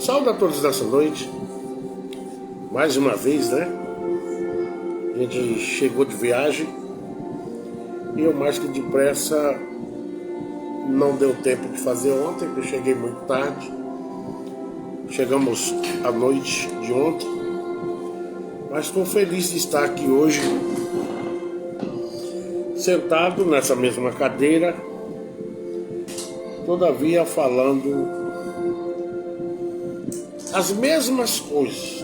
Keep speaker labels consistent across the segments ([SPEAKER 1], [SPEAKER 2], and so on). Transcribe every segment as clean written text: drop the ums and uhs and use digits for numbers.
[SPEAKER 1] Saúde a todos nessa noite. Mais uma vez, né? A gente chegou de viagem e eu mais que depressa não deu tempo de fazer ontem, porque eu cheguei muito tarde. Chegamos à noite de ontem, mas estou feliz de estar aqui hoje, sentado nessa mesma cadeira, todavia falando as mesmas coisas.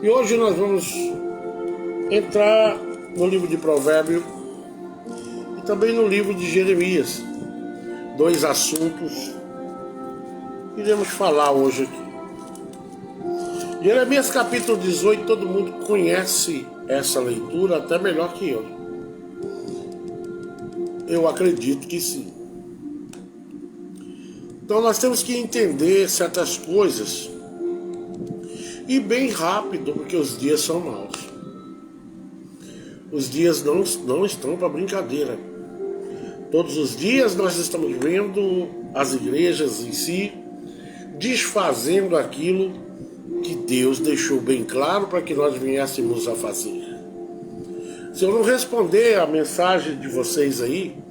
[SPEAKER 1] E hoje nós vamos entrar no livro de Provérbios e também no livro de Jeremias. Dois assuntos que iremos falar hoje aqui. Jeremias capítulo 18, todo mundo conhece essa leitura até melhor que eu. Eu acredito que sim. Então nós temos que entender certas coisas e bem rápido, porque os dias são maus. Os dias não estão para brincadeira. Todos os dias nós estamos vendo as igrejas em si desfazendo aquilo que Deus deixou bem claro para que nós viéssemos a fazer. Se eu não responder a mensagem de vocês aí,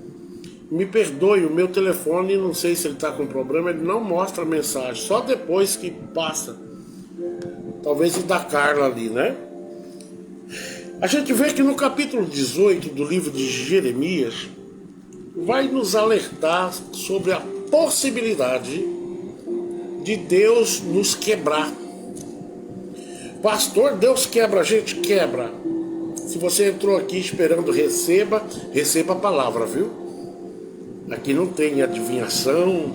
[SPEAKER 1] me perdoe, o meu telefone, não sei se ele está com problema, ele não mostra a mensagem, só depois que passa. Talvez o da Carla ali, né? A gente vê que no capítulo 18 do livro de Jeremias, vai nos alertar sobre a possibilidade de Deus nos quebrar. Pastor, Deus quebra, a gente quebra. Se você entrou aqui esperando receba a palavra, viu? Aqui não tem adivinhação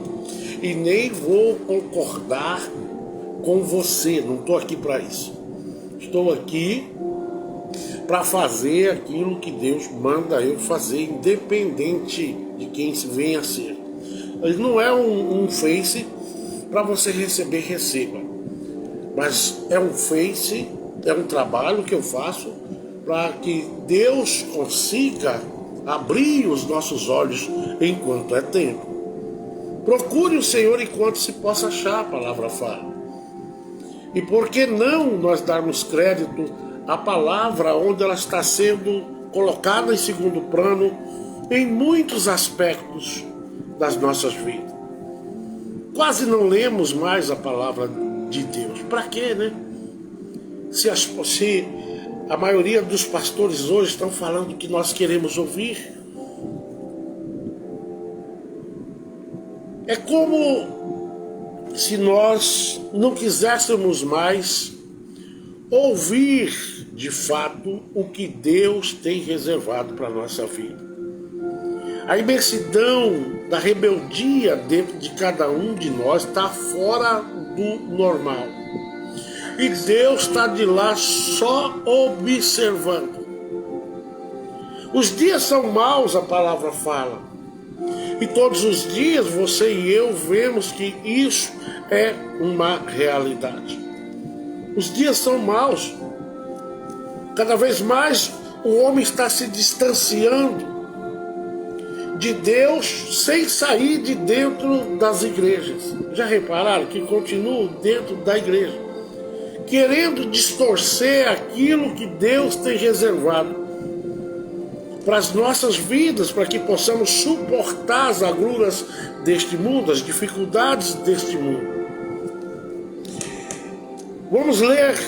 [SPEAKER 1] e nem vou concordar com você, não estou aqui para isso. Estou aqui para fazer aquilo que Deus manda eu fazer, independente de quem se venha a ser. Ele não é um face para você receber, receba. Mas é um face, é um trabalho que eu faço para que Deus consiga abrir os nossos olhos enquanto é tempo. Procure o Senhor enquanto se possa achar, a palavra fala. E por que não nós darmos crédito à palavra onde ela está sendo colocada em segundo plano em muitos aspectos das nossas vidas? Quase não lemos mais a palavra de Deus. Para quê, né? Se a maioria dos pastores hoje estão falando que nós queremos ouvir. É como se nós não quiséssemos mais ouvir de fato o que Deus tem reservado para a nossa vida. A imensidão da rebeldia dentro de cada um de nós está fora do normal. E Deus está de lá só observando. Os dias são maus, a palavra fala. E todos os dias você e eu vemos que isso é uma realidade. Os dias são maus. Cada vez mais o homem está se distanciando de Deus sem sair de dentro das igrejas. Já repararam que continuam dentro da igreja, querendo distorcer aquilo que Deus tem reservado para as nossas vidas, para que possamos suportar as agruras deste mundo, as dificuldades deste mundo. Vamos ler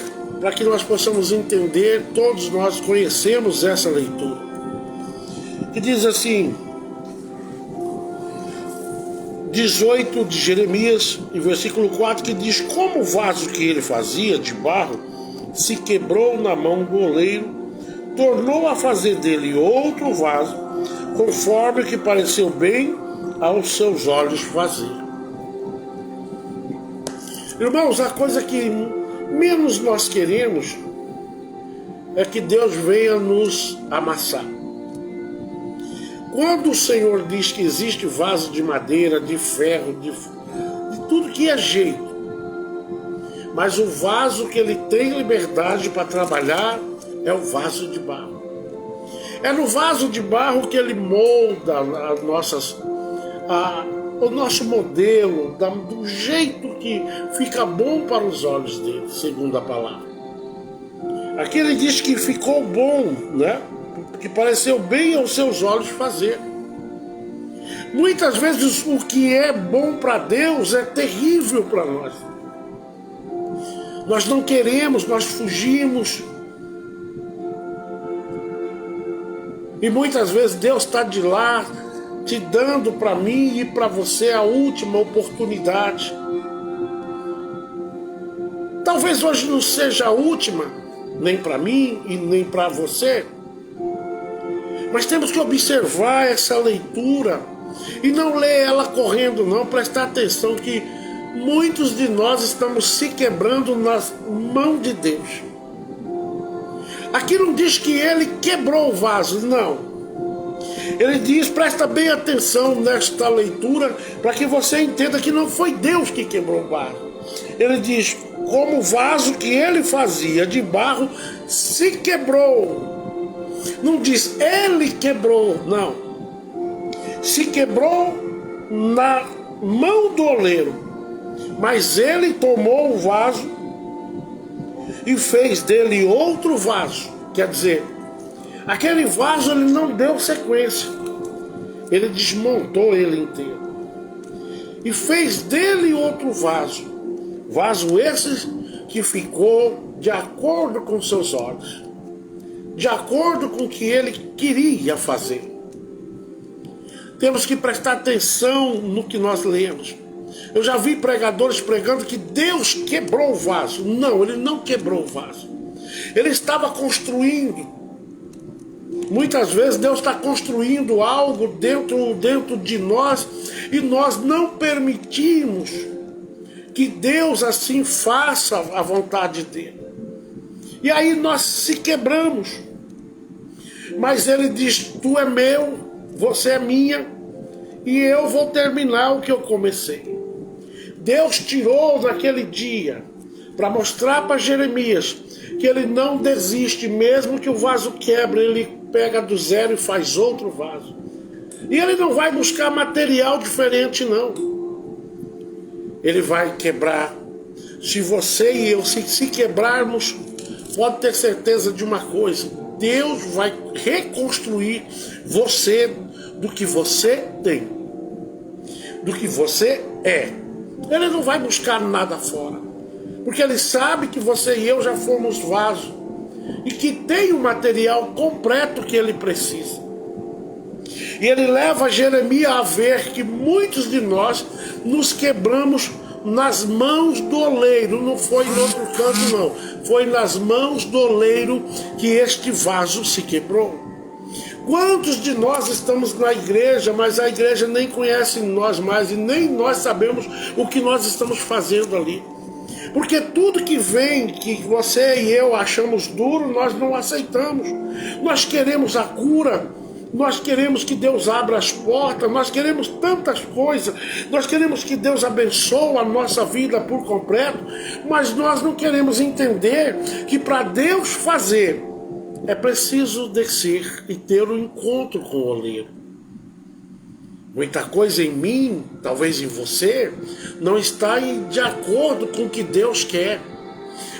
[SPEAKER 1] para que nós possamos entender, todos nós conhecemos essa leitura, que diz assim, 18 de Jeremias, em versículo 4, que diz: como o vaso que ele fazia de barro se quebrou na mão do oleiro, tornou a fazer dele outro vaso, conforme o que pareceu bem aos seus olhos fazer. Irmãos, a coisa que menos nós queremos é que Deus venha nos amassar. Quando o Senhor diz que existe vaso de madeira, de ferro, de tudo que é jeito, mas o vaso que ele tem liberdade para trabalhar é o vaso de barro. É no vaso de barro que ele molda as nossas o nosso modelo, do jeito que fica bom para os olhos dele, segundo a palavra. Aqui ele diz que ficou bom, né? Que pareceu bem aos seus olhos fazer. Muitas vezes o que é bom para Deus é terrível para nós. Nós não queremos, nós fugimos. E muitas vezes Deus está de lá, te dando para mim e para você a última oportunidade. Talvez hoje não seja a última, nem para mim e nem para você. Mas temos que observar essa leitura e não ler ela correndo não, prestar atenção que muitos de nós estamos se quebrando nas mãos de Deus. Aqui não diz que ele quebrou o vaso, não. Ele diz, presta bem atenção nesta leitura, para que você entenda que não foi Deus que quebrou o vaso. Ele diz, como o vaso que ele fazia de barro se quebrou. Não diz, ele quebrou, não. Se quebrou na mão do oleiro, mas ele tomou o vaso e fez dele outro vaso. Quer dizer, aquele vaso ele não deu sequência, ele desmontou ele inteiro e fez dele outro vaso. Vaso esse que ficou de acordo com seus olhos, de acordo com o que ele queria fazer. Temos que prestar atenção no que nós lemos. Eu já vi pregadores pregando que Deus quebrou o vaso. Não, ele não quebrou o vaso. Ele estava construindo. Muitas vezes Deus está construindo algo dentro de nós e nós não permitimos que Deus assim faça a vontade dele. E aí nós se quebramos. Mas ele diz, tu é meu, você é minha e eu vou terminar o que eu comecei. Deus tirou naquele dia para mostrar para Jeremias que ele não desiste, mesmo que o vaso quebre, ele pega do zero e faz outro vaso. E ele não vai buscar material diferente, não. Ele vai quebrar. Se você e eu se quebrarmos, pode ter certeza de uma coisa: Deus vai reconstruir você do que você tem, do que você é. Ele não vai buscar nada fora, porque ele sabe que você e eu já fomos vasos e que tem o material completo que ele precisa. E ele leva Jeremias a ver que muitos de nós nos quebramos nas mãos do oleiro. Não foi em outro canto, não. Foi nas mãos do oleiro que este vaso se quebrou. Quantos de nós estamos na igreja, mas a igreja nem conhece nós mais e nem nós sabemos o que nós estamos fazendo ali? Porque tudo que vem, que você e eu achamos duro, nós não aceitamos. Nós queremos a cura, nós queremos que Deus abra as portas, nós queremos tantas coisas, nós queremos que Deus abençoe a nossa vida por completo, mas nós não queremos entender que para Deus fazer, é preciso descer e ter um encontro com o oleiro. Muita coisa em mim, talvez em você, não está de acordo com o que Deus quer.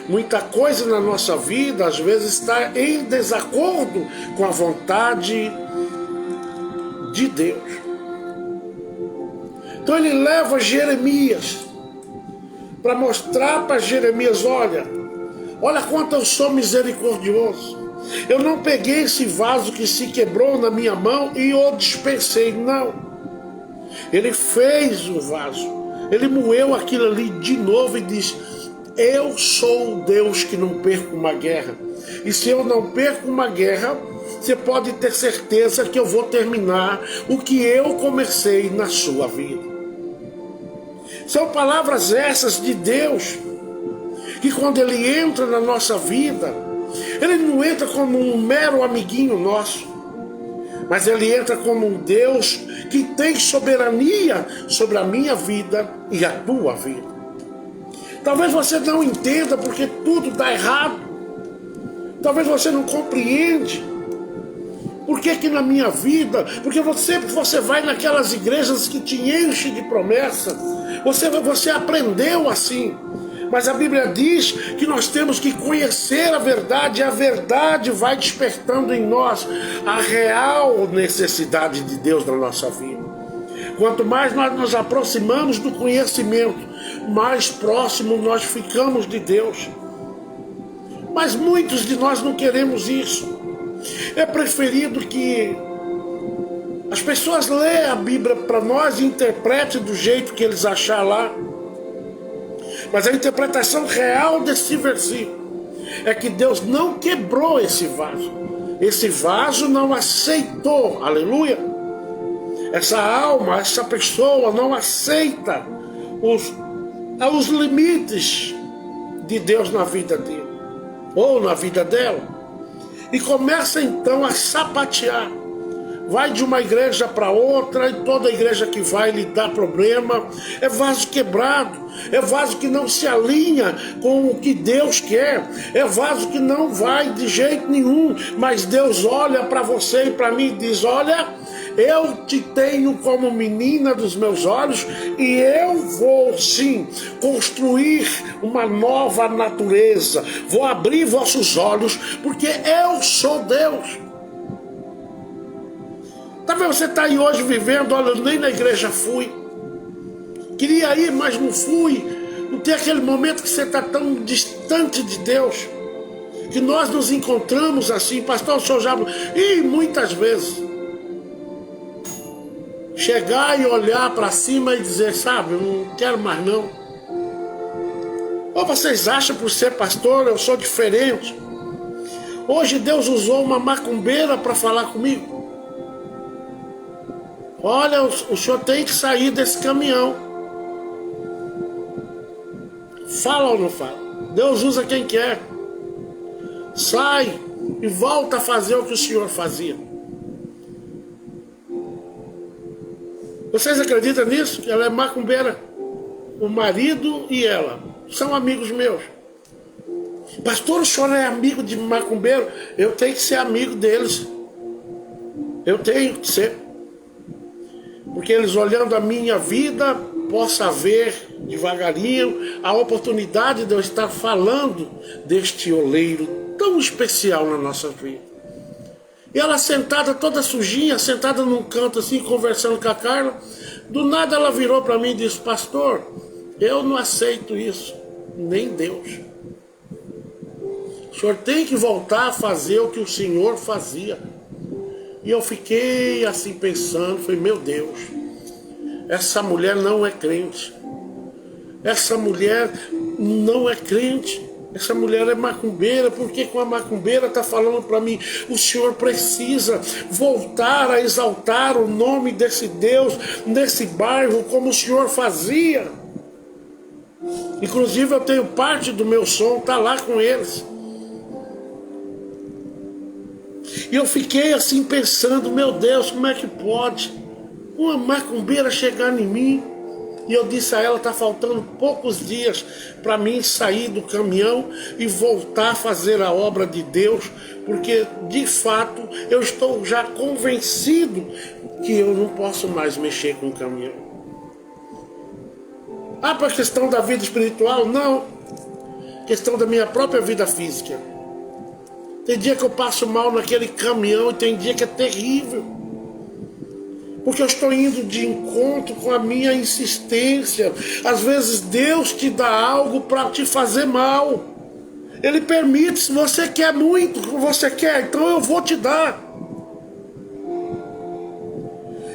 [SPEAKER 1] Muita coisa na nossa vida, às vezes, está em desacordo com a vontade de Deus. Então ele leva Jeremias para mostrar para Jeremias, olha quanto eu sou misericordioso. Eu não peguei esse vaso que se quebrou na minha mão e o dispensei, não. Ele fez o vaso, ele moeu aquilo ali de novo e disse, eu sou o Deus que não perco uma guerra. E se eu não perco uma guerra, você pode ter certeza que eu vou terminar o que eu comecei na sua vida. São palavras essas de Deus, que quando ele entra na nossa vida, ele não entra como um mero amiguinho nosso, mas ele entra como um Deus que tem soberania sobre a minha vida e a tua vida. Talvez você não entenda porque tudo dá errado. Talvez você não compreende Por que que na minha vida? Porque você vai naquelas igrejas que te enchem de promessa. Você aprendeu assim. Mas a Bíblia diz que nós temos que conhecer a verdade, e a verdade vai despertando em nós a real necessidade de Deus na nossa vida. Quanto mais nós nos aproximamos do conhecimento, mais próximo nós ficamos de Deus. Mas muitos de nós não queremos isso. É preferido que as pessoas leiam a Bíblia para nós e interpretem do jeito que eles acharem lá. Mas a interpretação real desse versículo é que Deus não quebrou esse vaso. Esse vaso não aceitou, aleluia. Essa alma, essa pessoa não aceita os limites de Deus na vida dele, ou na vida dela. E começa então a sapatear. Vai de uma igreja para outra, e toda igreja que vai lhe dá problema. É vaso quebrado, é vaso que não se alinha com o que Deus quer, é vaso que não vai de jeito nenhum. Mas Deus olha para você e para mim e diz: olha, eu te tenho como menina dos meus olhos, e eu vou sim construir uma nova natureza. Vou abrir vossos olhos, porque eu sou Deus. Talvez você está aí hoje vivendo: olha, eu nem na igreja fui, queria ir, mas não fui. Não tem aquele momento que você está tão distante de Deus, que nós nos encontramos assim, pastor, o senhor já... E muitas vezes chegar e olhar para cima e dizer: sabe, eu não quero mais não. Ou vocês acham, por ser pastor, eu sou diferente? Hoje Deus usou uma macumbeira para falar comigo. Olha, o senhor tem que sair desse caminhão. Fala ou não fala? Deus usa quem quer. Sai e volta a fazer o que o senhor fazia. Vocês acreditam nisso? Que ela é macumbeira? O marido e ela são amigos meus. Pastor, o senhor é amigo de macumbeiro? Eu tenho que ser amigo deles. Eu tenho que ser. Porque eles, olhando a minha vida, possam ver devagarinho a oportunidade de eu estar falando deste oleiro tão especial na nossa vida. E ela sentada toda sujinha, sentada num canto assim, conversando com a Carla. Do nada ela virou para mim e disse: pastor, eu não aceito isso, nem Deus. O senhor tem que voltar a fazer o que o senhor fazia. E eu fiquei assim pensando, falei: meu Deus, essa mulher não é crente. Essa mulher não é crente. Essa mulher é macumbeira. Porque com a macumbeira está falando para mim: o senhor precisa voltar a exaltar o nome desse Deus nesse bairro como o senhor fazia. Inclusive eu tenho parte do meu som, está lá com eles. E eu fiquei assim pensando: meu Deus, como é que pode uma macumbeira chegar em mim? E eu disse a ela: está faltando poucos dias para mim sair do caminhão e voltar a fazer a obra de Deus, porque de fato eu estou já convencido que eu não posso mais mexer com o caminhão. Ah, para a questão da vida espiritual? Não. Questão da minha própria vida física. Tem dia que eu passo mal naquele caminhão e tem dia que é terrível. Porque eu estou indo de encontro com a minha insistência. Às vezes Deus te dá algo para te fazer mal. Ele permite, se você quer muito, como você quer, então eu vou te dar.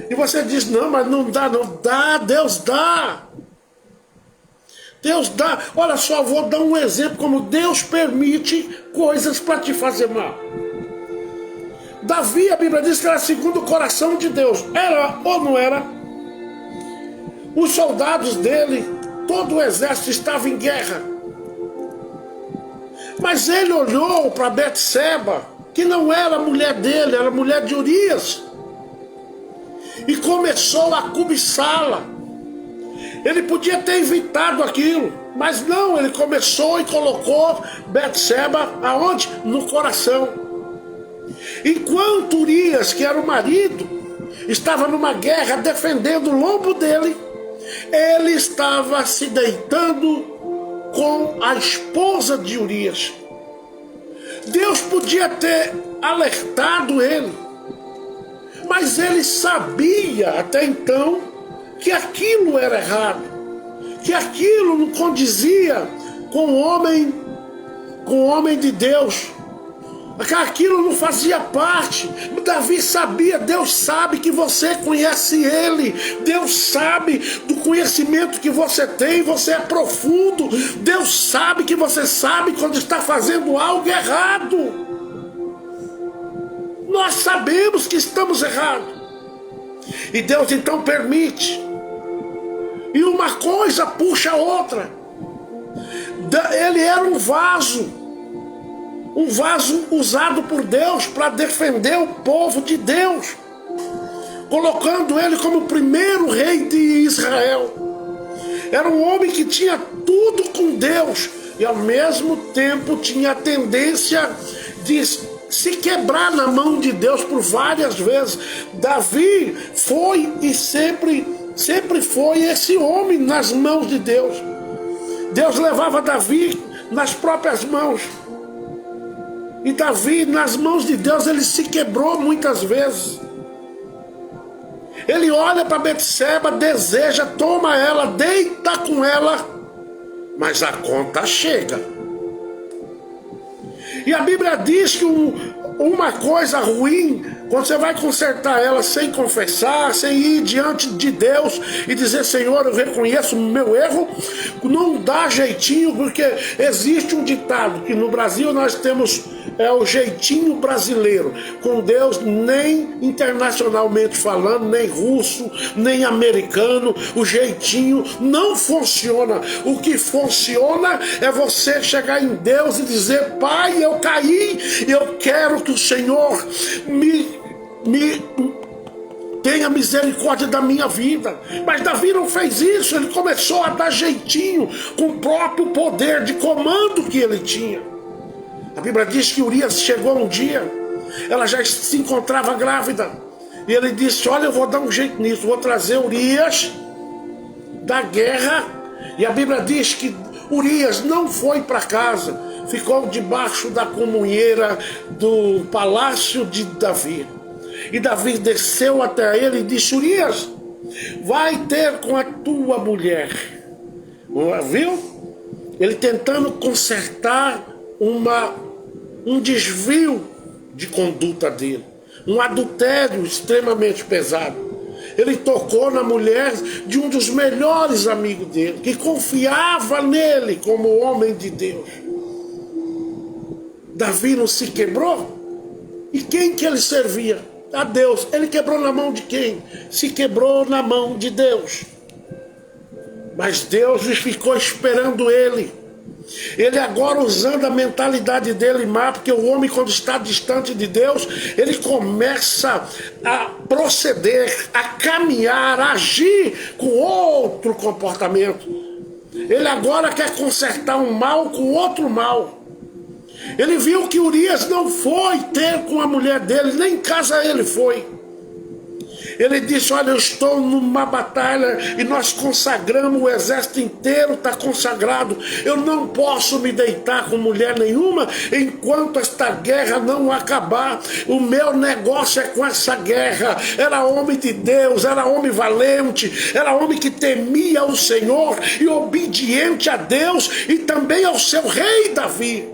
[SPEAKER 1] E você diz: não, mas não dá, não dá, Deus dá. Deus dá. Olha só, vou dar um exemplo como Deus permite coisas para te fazer mal. Davi, a Bíblia diz que era segundo o coração de Deus. Era ou não era? Os soldados dele, todo o exército estava em guerra. Mas ele olhou para Betseba, que não era a mulher dele, era a mulher de Urias, e começou a cobiçá-la. Ele podia ter evitado aquilo, mas não, ele começou e colocou Betseba aonde? No coração. Enquanto Urias, que era o marido, estava numa guerra defendendo o lombo dele, ele estava se deitando com a esposa de Urias. Deus podia ter alertado ele, mas ele sabia até então que aquilo era errado, que aquilo não condizia com o homem de Deus, que aquilo não fazia parte. Davi sabia, Deus sabe que você conhece ele, Deus sabe do conhecimento que você tem, você é profundo, Deus sabe que você sabe quando está fazendo algo errado. Nós sabemos que estamos errados, e Deus então permite, e uma coisa puxa a outra. Ele era um vaso usado por Deus para defender o povo de Deus, colocando ele como o primeiro rei de Israel. Era um homem que tinha tudo com Deus e ao mesmo tempo tinha a tendência de se quebrar na mão de Deus por várias vezes. Davi foi e sempre foi esse homem nas mãos de Deus. Deus levava Davi nas próprias mãos. E Davi, nas mãos de Deus, ele se quebrou muitas vezes. Ele olha para Betseba, deseja, toma ela, deita com ela, mas a conta chega. E a Bíblia diz que uma coisa ruim, quando você vai consertar ela sem confessar, sem ir diante de Deus e dizer: Senhor, eu reconheço o meu erro, não dá jeitinho, porque existe um ditado que no Brasil nós temos, o jeitinho brasileiro. Com Deus, nem internacionalmente falando, nem russo, nem americano, o jeitinho não funciona. O que funciona é você chegar em Deus e dizer: Pai, eu caí, eu quero que o Senhor me tenha misericórdia da minha vida. Mas Davi não fez isso. Ele começou a dar jeitinho com o próprio poder de comando que ele tinha. A Bíblia diz que Urias chegou um dia, ela já se encontrava grávida, e ele disse: olha, eu vou dar um jeito nisso, vou trazer Urias da guerra. E a Bíblia diz que Urias não foi para casa, ficou debaixo da comunheira do palácio de Davi. E Davi desceu até ele e disse: Urias, vai ter com a tua mulher. Viu? Ele tentando consertar um desvio de conduta dele, um adultério extremamente pesado. Ele tocou na mulher de um dos melhores amigos dele, que confiava nele como homem de Deus. Davi não se quebrou? E quem que ele servia? A Deus. Ele quebrou na mão de quem? Se quebrou na mão de Deus. Mas Deus ficou esperando ele. Ele agora, usando a mentalidade dele má, porque o homem, quando está distante de Deus, ele começa a proceder, a caminhar, a agir com outro comportamento. Ele agora quer consertar um mal com outro mal. Ele viu que Urias não foi ter com a mulher dele, nem em casa ele foi. Ele disse: olha, eu estou numa batalha e nós consagramos, o exército inteiro está consagrado. Eu não posso me deitar com mulher nenhuma enquanto esta guerra não acabar. O meu negócio é com essa guerra. Era homem de Deus, era homem valente, era homem que temia o Senhor e obediente a Deus e também ao seu rei Davi.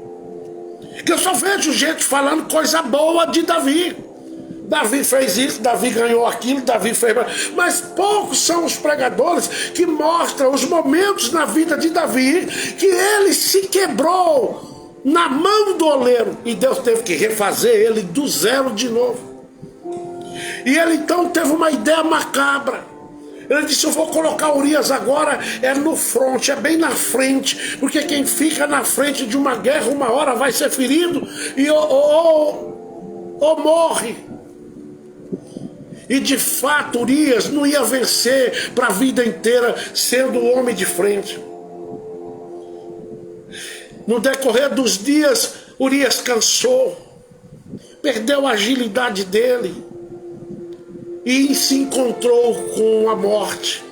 [SPEAKER 1] Que eu só vejo gente falando coisa boa de Davi. Davi fez isso, Davi ganhou aquilo, Davi fez... Mas poucos são os pregadores que mostram os momentos na vida de Davi que ele se quebrou na mão do oleiro e Deus teve que refazer ele do zero de novo. E ele então teve uma ideia macabra. Ele disse: eu vou colocar Urias agora no front, bem na frente, porque quem fica na frente de uma guerra uma hora vai ser ferido e ou morre. E de fato Urias não ia vencer para a vida inteira sendo o homem de frente. No decorrer dos dias, Urias cansou. perdeu a agilidade dele e se encontrou com a morte.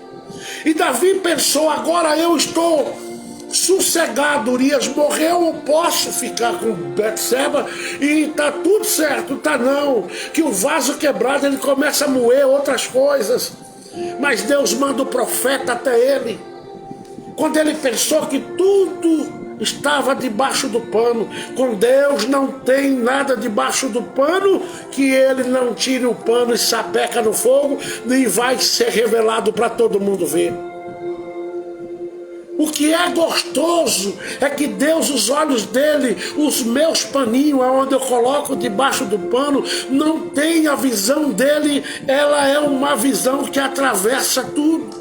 [SPEAKER 1] E Davi pensou: agora eu estou sossegado, Urias morreu, eu posso ficar com Betseba e tá tudo certo. Tá não, que o vaso quebrado ele começa a moer outras coisas. Mas Deus manda o profeta até ele. Quando ele pensou que tudo estava debaixo do pano, com Deus não tem nada debaixo do pano que ele não tire o pano e sapeca no fogo e vai ser revelado para todo mundo ver. O que é gostoso é que Deus, os olhos dele, os meus paninhos, onde eu coloco debaixo do pano, não tem a visão dele, ela é uma visão que atravessa tudo.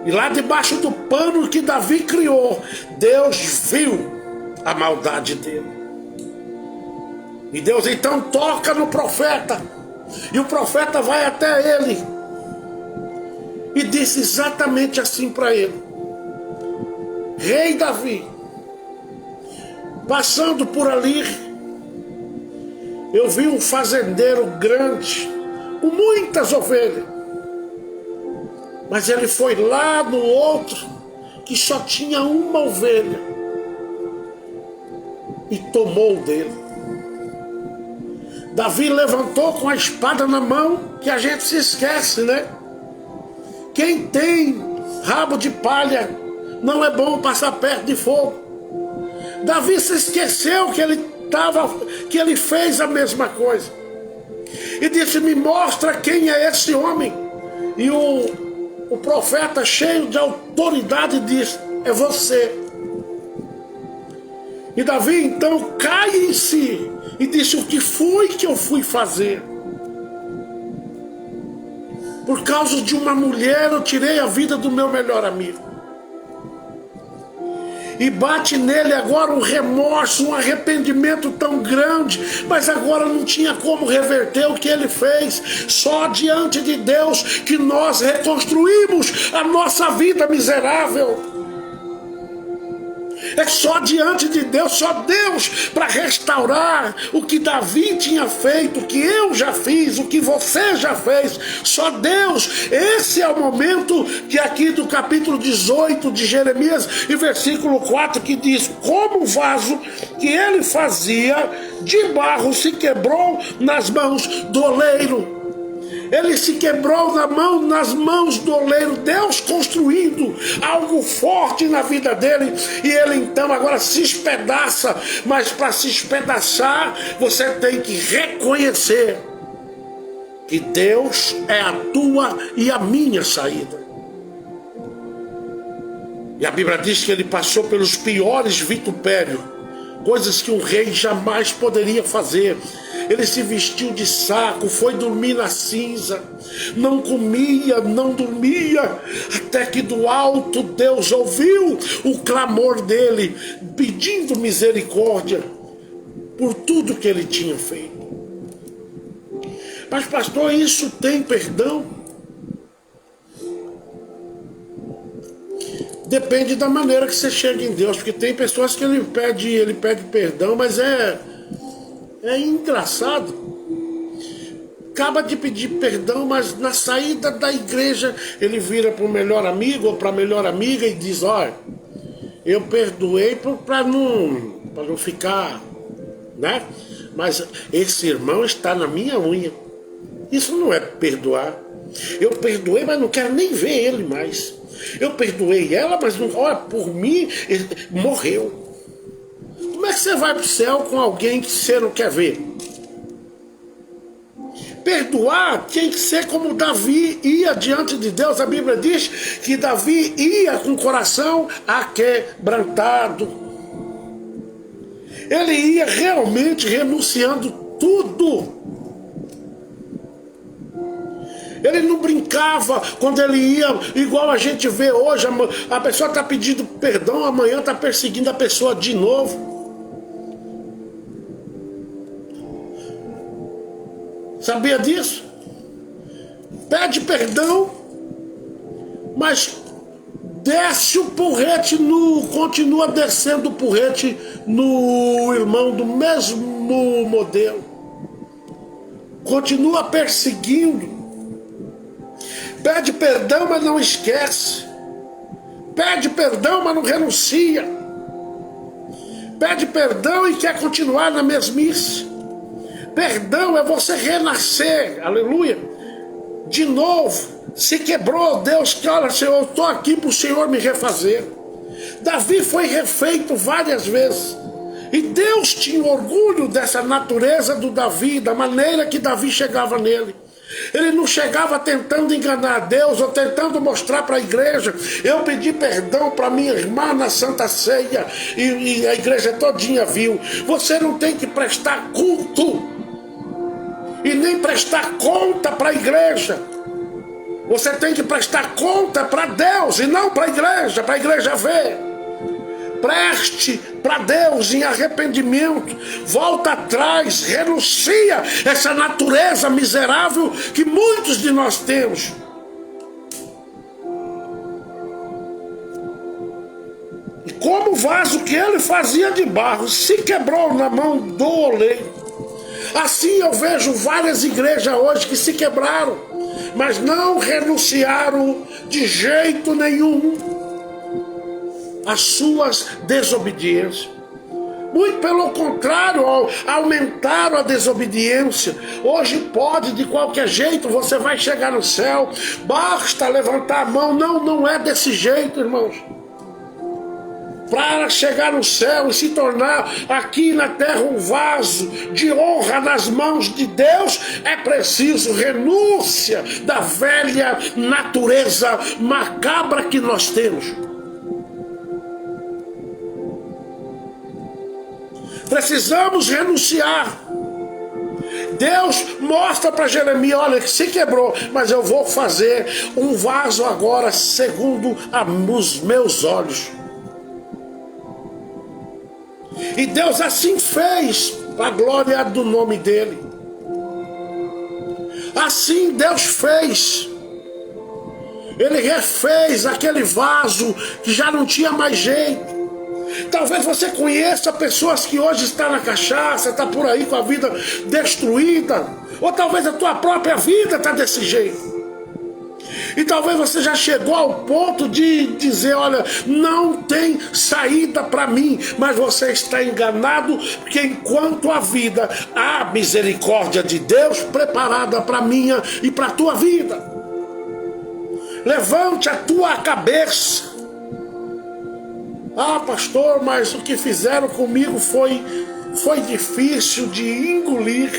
[SPEAKER 1] E lá debaixo do pano que Davi criou, Deus viu a maldade dele. E Deus então toca no profeta, e o profeta vai até ele e disse exatamente assim para ele: Rei Davi, passando por ali, eu vi um fazendeiro grande, com muitas ovelhas. Mas ele foi lá no outro, que só tinha uma ovelha, e tomou dele. Davi levantou com a espada na mão, que a gente se esquece, né? Quem tem rabo de palha, não é bom passar perto de fogo. Davi se esqueceu que ele fez a mesma coisa. E disse: me mostra quem é esse homem. E o profeta, cheio de autoridade, disse: é você. E Davi então cai em si e disse: o que foi que eu fui fazer? Por causa de uma mulher eu tirei a vida do meu melhor amigo. E bate nele agora um remorso, um arrependimento tão grande, mas agora não tinha como reverter o que ele fez. Só diante de Deus que nós reconstruímos a nossa vida miserável. É só diante de Deus, só Deus para restaurar o que Davi tinha feito, o que eu já fiz, o que você já fez. Só Deus. Esse é o momento que aqui do capítulo 18 de Jeremias e versículo 4 que diz: como o vaso que ele fazia de barro se quebrou nas mãos do oleiro. Ele se quebrou nas mãos do oleiro, Deus construindo algo forte na vida dele, e ele então agora se espedaça. Mas para se espedaçar, você tem que reconhecer que Deus é a tua e a minha saída. E a Bíblia diz que ele passou pelos piores vitupérios, coisas que um rei jamais poderia fazer. Ele se vestiu de saco, foi dormir na cinza, não comia, não dormia, até que do alto Deus ouviu o clamor dele, pedindo misericórdia por tudo que ele tinha feito. Mas pastor, isso tem perdão? Depende da maneira que você chega em Deus, porque tem pessoas que ele pede perdão, mas é engraçado. Acaba de pedir perdão, mas na saída da igreja ele vira para o melhor amigo ou para a melhor amiga e diz: olha, eu perdoei para não ficar, né? Mas esse irmão está na minha unha. Isso não é perdoar. Eu perdoei, mas não quero nem ver ele mais. Eu perdoei ela, mas não, olha, por mim, ele morreu. Como é que você vai para o céu com alguém que você não quer ver? Perdoar tem que ser como Davi ia diante de Deus. A Bíblia diz que Davi ia com o coração aquebrantado. Ele ia realmente renunciando tudo. Ele não brincava quando ele ia, igual a gente vê hoje. A pessoa está pedindo perdão, amanhã está perseguindo a pessoa de novo. Sabia disso? Pede perdão, mas desce o porrete continua descendo o porrete no irmão do mesmo mesmo modelo. Continua perseguindo. Pede perdão, mas não esquece. Pede perdão, mas não renuncia. Pede perdão e quer continuar na mesmice. Perdão é você renascer, aleluia. De novo, se quebrou, Deus que olha, Senhor, eu estou aqui para o Senhor me refazer. Davi foi refeito várias vezes. E Deus tinha orgulho dessa natureza do Davi, da maneira que Davi chegava nele. Ele não chegava tentando enganar Deus ou tentando mostrar para a igreja. Eu pedi perdão para minha irmã na Santa Ceia e a igreja todinha viu. Você não tem que prestar culto e nem prestar conta para a igreja. Você tem que prestar conta para Deus e não para a igreja ver. Preste para Deus em arrependimento, volta atrás, renuncia essa natureza miserável que muitos de nós temos. E como o vaso que ele fazia de barro se quebrou na mão do oleiro, assim eu vejo várias igrejas hoje que se quebraram, mas não renunciaram de jeito nenhum as suas desobediências. Muito pelo contrário, aumentaram a desobediência. Hoje pode, de qualquer jeito, você vai chegar no céu, basta levantar a mão. Não é desse jeito, irmãos. Para chegar no céu e se tornar aqui na terra um vaso de honra nas mãos de Deus, é preciso renúncia da velha natureza macabra que nós temos. Precisamos renunciar. Deus mostra para Jeremias, olha, que se quebrou, mas eu vou fazer um vaso agora segundo os meus olhos. E Deus assim fez, para a glória do nome dele. Assim Deus fez. Ele refez aquele vaso que já não tinha mais jeito. Talvez você conheça pessoas que hoje estão na cachaça, está por aí com a vida destruída, ou talvez a tua própria vida está desse jeito. E talvez você já chegou ao ponto de dizer, olha, não tem saída para mim, mas você está enganado, porque enquanto a vida, há misericórdia de Deus preparada para minha e para a tua vida. Levante a tua cabeça. Ah, pastor, mas o que fizeram comigo foi difícil de engolir.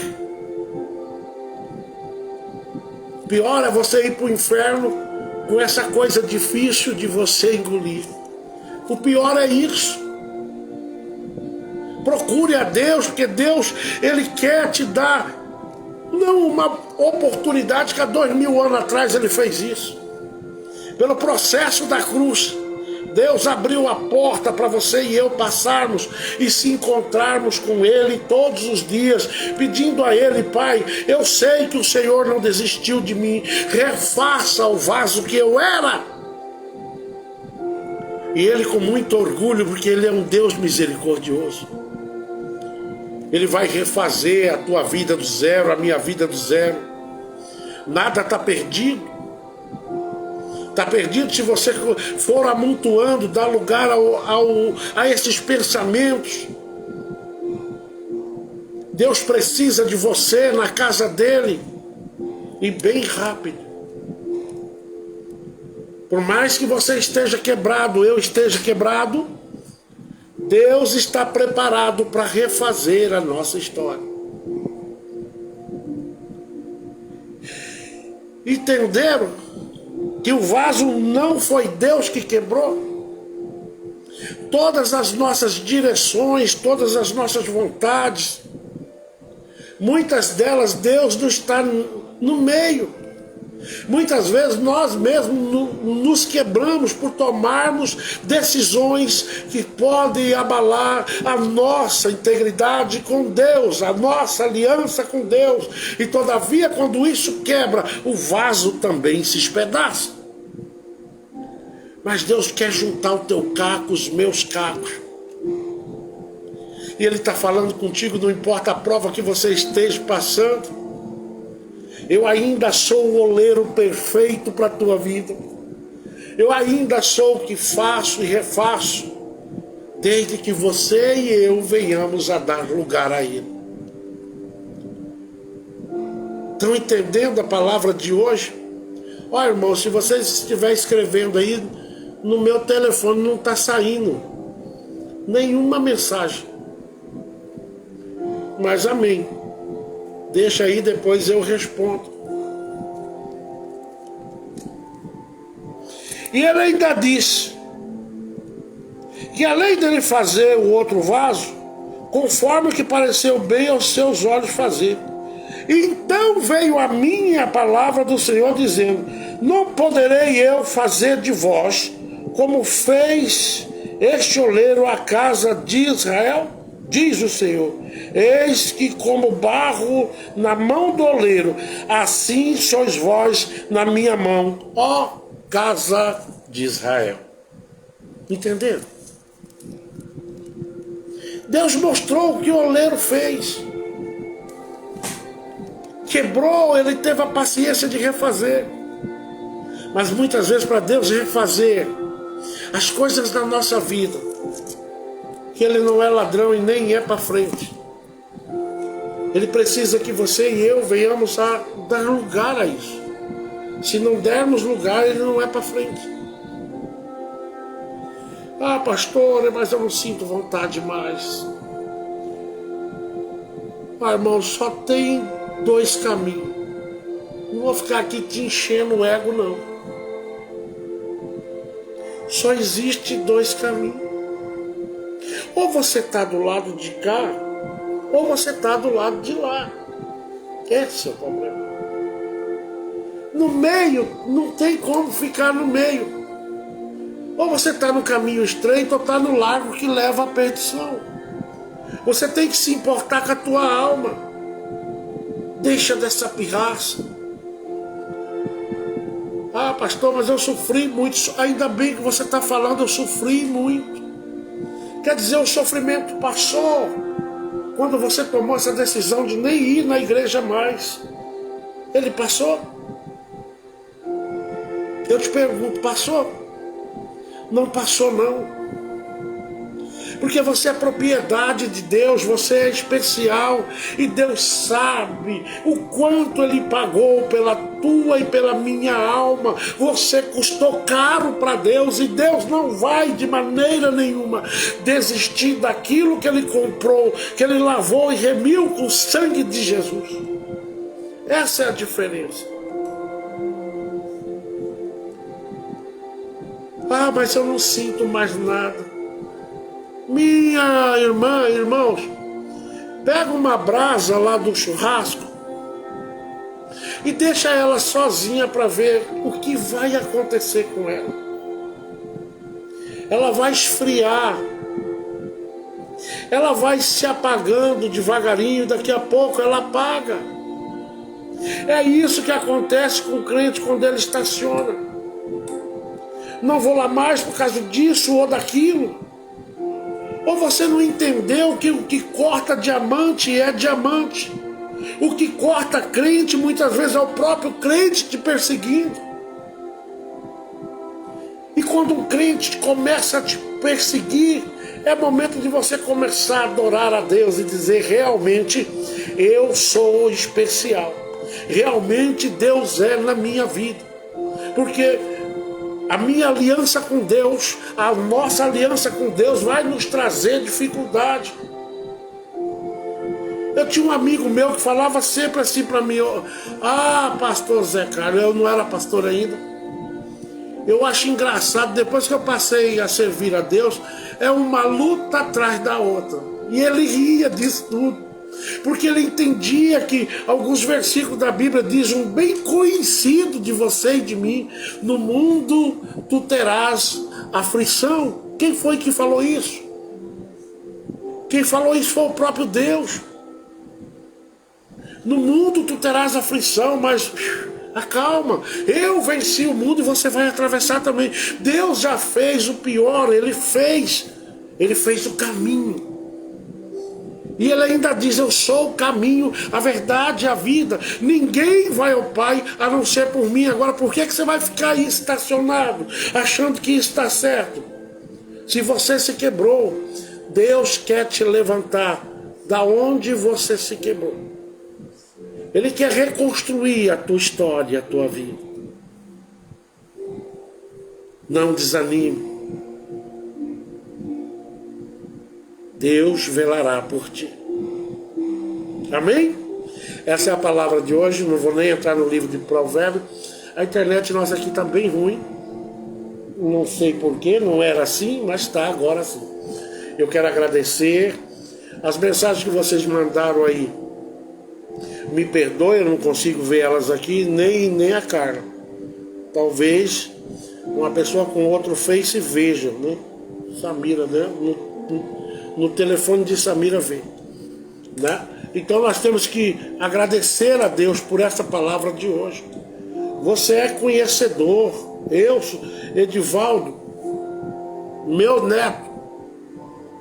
[SPEAKER 1] Pior é você ir para o inferno com essa coisa difícil de você engolir. O pior é isso. Procure a Deus, porque Deus, Ele quer te dar, não uma oportunidade que há 2000 anos atrás Ele fez isso. Pelo processo da cruz, Deus abriu a porta para você e eu passarmos e se encontrarmos com Ele todos os dias, pedindo a Ele, Pai, eu sei que o Senhor não desistiu de mim, refaça o vaso que eu era. E Ele com muito orgulho, porque Ele é um Deus misericordioso, Ele vai refazer a tua vida do zero, a minha vida do zero. Nada está perdido. Está perdido se você for amontoando, dar lugar a esses pensamentos. Deus precisa de você na casa dele, e bem rápido. Por mais que você esteja quebrado, eu esteja quebrado, Deus está preparado para refazer a nossa história. Entenderam? Que o vaso não foi Deus que quebrou. Todas as nossas direções, todas as nossas vontades, muitas delas Deus não está no meio. Muitas vezes nós mesmos nos quebramos por tomarmos decisões que podem abalar a nossa integridade com Deus, a nossa aliança com Deus. E todavia, quando isso quebra, o vaso também se espedaça. Mas Deus quer juntar o teu caco, os meus cacos. E Ele está falando contigo, não importa a prova que você esteja passando. Eu ainda sou o oleiro perfeito para a tua vida. Eu ainda sou o que faço e refaço, desde que você e eu venhamos a dar lugar a Ele. Estão entendendo a palavra de hoje? Olha, irmão, se você estiver escrevendo aí, no meu telefone não está saindo nenhuma mensagem. Mas amém. Deixa aí, depois eu respondo. E ele ainda disse que além dele fazer o outro vaso, conforme o que pareceu bem aos seus olhos fazer. Então veio a minha palavra do Senhor dizendo: não poderei eu fazer de vós como fez este oleiro à casa de Israel? Diz o Senhor: eis que como barro na mão do oleiro, assim sois vós na minha mão, ó casa de Israel. Entenderam? Deus mostrou o que o oleiro fez. Quebrou, ele teve a paciência de refazer. Mas muitas vezes, para Deus refazer as coisas da nossa vida, que Ele não é ladrão e nem é para frente, Ele precisa que você e eu venhamos a dar lugar a isso. Se não dermos lugar, Ele não é para frente. Ah, pastor, mas eu não sinto vontade mais. Ah, irmão, só tem 2 caminhos. Não vou ficar aqui te enchendo o ego, não. Só existe 2 caminhos. Ou você está do lado de cá, ou você está do lado de lá. Esse é o problema. No meio, não tem como ficar no meio. Ou você está no caminho estreito, ou está no largo que leva à perdição. Você tem que se importar com a tua alma. Deixa dessa pirraça. Ah, pastor, mas eu sofri muito. Ainda bem que você está falando, eu sofri muito. Quer dizer, o sofrimento passou quando você tomou essa decisão de nem ir na igreja mais. Ele passou? Eu te pergunto, passou? Não passou, não. Porque você é propriedade de Deus, você é especial, e Deus sabe o quanto Ele pagou pela tua e pela minha alma. Você custou caro para Deus, e Deus não vai de maneira nenhuma desistir daquilo que Ele comprou, que Ele lavou e remiu com o sangue de Jesus. Essa é a diferença. Ah, mas eu não sinto mais nada. Minha irmã, irmãos, pega uma brasa lá do churrasco e deixa ela sozinha para ver o que vai acontecer com ela. Ela vai esfriar, ela vai se apagando devagarinho, daqui a pouco ela apaga. É isso que acontece com o crente quando ele estaciona. Não vou lá mais por causa disso ou daquilo. Ou você não entendeu que o que corta diamante é diamante. O que corta crente muitas vezes é o próprio crente te perseguindo. E quando um crente começa a te perseguir, é momento de você começar a adorar a Deus e dizer: realmente eu sou especial. Realmente Deus é na minha vida. Porque a minha aliança com Deus, a nossa aliança com Deus vai nos trazer dificuldade. Eu tinha um amigo meu que falava sempre assim para mim: ah, pastor Zé Carlos, eu não era pastor ainda. Eu acho engraçado, depois que eu passei a servir a Deus, é uma luta atrás da outra. E ele ria disso tudo, porque ele entendia que alguns versículos da Bíblia dizem: um bem conhecido de você e de mim, no mundo tu terás aflição. Quem foi que falou isso? Quem falou isso foi o próprio Deus. No mundo tu terás aflição, mas acalma, eu venci o mundo e você vai atravessar também. Deus já fez o pior, Ele fez o caminho. E ele ainda diz: eu sou o caminho, a verdade e a vida. Ninguém vai ao Pai a não ser por mim. Agora, por que você vai ficar aí estacionado, achando que isso está certo? Se você se quebrou, Deus quer te levantar da onde você se quebrou. Ele quer reconstruir a tua história, a tua vida. Não desanime. Deus velará por ti. Amém? Essa é a palavra de hoje. Não vou nem entrar no livro de Provérbios. A internet nossa aqui está bem ruim. Não sei porquê, não era assim, mas está agora sim. Eu quero agradecer as mensagens que vocês mandaram aí. Me perdoe, eu não consigo ver elas aqui, nem a Carla. Talvez uma pessoa com outro Face veja, né? Samira, né? No telefone de Samira vê, né? Então nós temos que agradecer a Deus por essa palavra de hoje. Você é conhecedor. Eu, Edivaldo, meu neto,